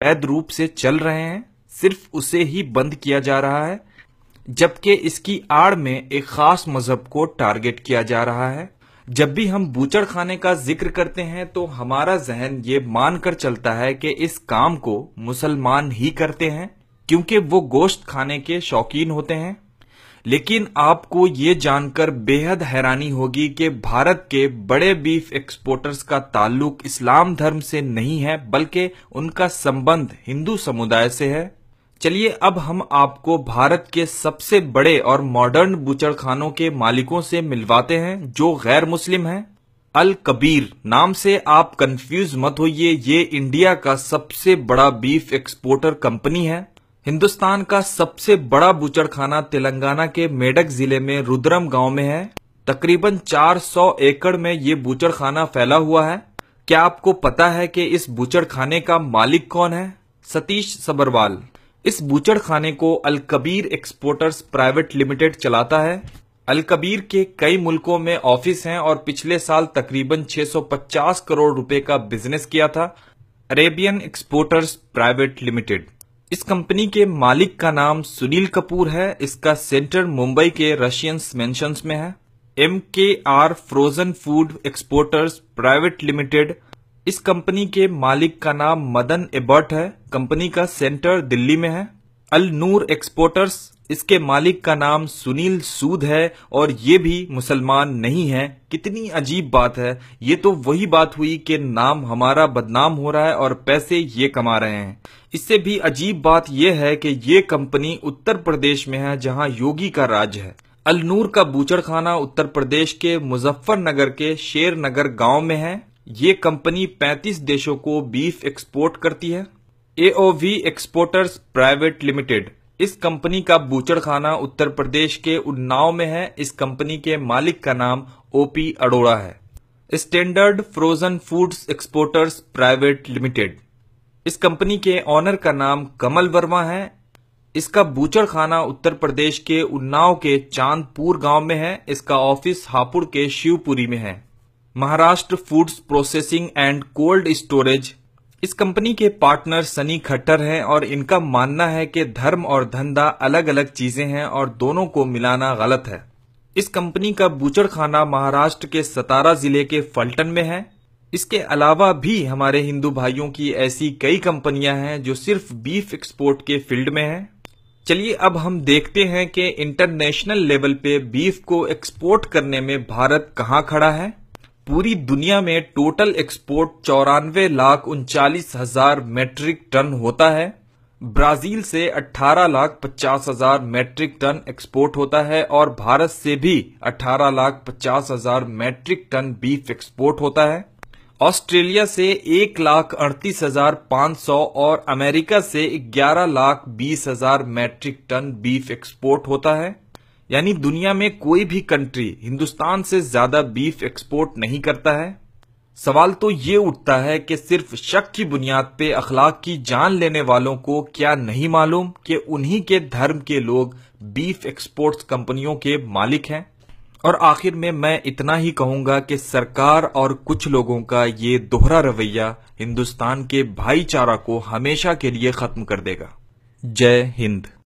अवैध रूप से चल रहे हैं, सिर्फ उसे ही बंद किया जा रहा है, जबकि इसकी आड़ में एक खास मजहब को टारगेट किया जा रहा है। जब भी हम बूचड़खाने का जिक्र करते हैं तो हमारा जहन ये मानकर चलता है कि इस काम को मुसलमान ही करते हैं, क्योंकि वो गोश्त खाने के शौकीन होते हैं। लेकिन आपको ये जानकर बेहद हैरानी होगी कि भारत के बड़े बीफ एक्सपोर्टर्स का ताल्लुक इस्लाम धर्म से नहीं है, बल्कि उनका संबंध हिंदू समुदाय से है। चलिए अब हम आपको भारत के सबसे बड़े और मॉडर्न बूचड़खानों के मालिकों से मिलवाते हैं, जो गैर मुस्लिम हैं। अल कबीर नाम से आप कंफ्यूज मत होइए, ये इंडिया का सबसे बड़ा बीफ एक्सपोर्टर कंपनी है। हिंदुस्तान का सबसे बड़ा बूचड़खाना तेलंगाना के मेडक जिले में रुद्रम गांव में है। तकरीबन 400 एकड़ में ये बूचड़खाना फैला हुआ है। क्या आपको पता है कि इस बूचड़खाने का मालिक कौन है? सतीश सबरवाल। इस बूचड़खाने को अल कबीर एक्सपोर्टर्स प्राइवेट लिमिटेड चलाता है। अल कबीर के कई मुल्कों में ऑफिस हैं और पिछले साल तकरीबन 650 करोड़ रुपए का बिजनेस किया था। अरेबियन एक्सपोर्टर्स प्राइवेट लिमिटेड, इस कंपनी के मालिक का नाम सुनील कपूर है। इसका सेंटर मुंबई के रशियंस मेंशंस में है। MKR frozen food exporters private limited, इस कंपनी के मालिक का नाम मदन एबर्ट है। कंपनी का सेंटर दिल्ली में है। अल नूर एक्सपोर्टर्स, इसके मालिक का नाम सुनील सूद है और ये भी मुसलमान नहीं है। कितनी अजीब बात है। ये तो वही बात हुई कि नाम हमारा बदनाम हो रहा है और पैसे ये कमा रहे हैं। इससे भी अजीब बात यह है कि ये कंपनी उत्तर प्रदेश में है, जहां योगी का राज है। अल नूर का बूचड़खाना उत्तर प्रदेश के मुजफ्फरनगर के शेर नगर गांव में है। ये कंपनी 35 देशों को बीफ एक्सपोर्ट करती है। AOV एक्सपोर्टर्स प्राइवेट लिमिटेड, इस कंपनी का बूचड़खाना उत्तर प्रदेश के उन्नाव में है। इस कंपनी के मालिक का नाम OP अरोड़ा है। Standard frozen foods exporters private limited, इस कंपनी के ऑनर का नाम कमल वर्मा है। इसका बूचड़खाना उत्तर प्रदेश के उन्नाव के चांदपुर गांव में है। इसका ऑफिस हापुड़ के शिवपुरी में है। Maharashtra foods processing and cold storage, इस कंपनी के पार्टनर सनी खट्टर हैं और इनका मानना है कि धर्म और धंधा अलग अलग चीजें हैं और दोनों को मिलाना गलत है। इस कंपनी का बूचड़खाना महाराष्ट्र के सतारा जिले के फलटन में है। इसके अलावा भी हमारे हिंदू भाइयों की ऐसी कई कंपनियां हैं जो सिर्फ बीफ एक्सपोर्ट के फील्ड में हैं। चलिए अब हम देखते हैं कि इंटरनेशनल लेवल पे बीफ को एक्सपोर्ट करने में भारत कहां खड़ा है। पूरी दुनिया में टोटल एक्सपोर्ट 94,39,000 मैट्रिक टन होता है। ब्राजील से 18,50,000 मैट्रिक टन एक्सपोर्ट होता है और भारत से भी 18,50,000 मैट्रिक टन बीफ एक्सपोर्ट होता है। ऑस्ट्रेलिया से 1,38,500 और अमेरिका से 11,20,000 मैट्रिक टन बीफ एक्सपोर्ट होता है। यानी दुनिया में कोई भी कंट्री हिंदुस्तान से ज्यादा बीफ एक्सपोर्ट नहीं करता है। सवाल तो ये उठता है कि सिर्फ शक की बुनियाद पे अखलाक की जान लेने वालों को क्या नहीं मालूम कि उन्हीं के धर्म के लोग बीफ एक्सपोर्ट्स कंपनियों के मालिक हैं। और आखिर में मैं इतना ही कहूंगा कि सरकार और कुछ लोगों का ये दोहरा रवैया हिंदुस्तान के भाईचारा को हमेशा के लिए खत्म कर देगा। जय हिंद।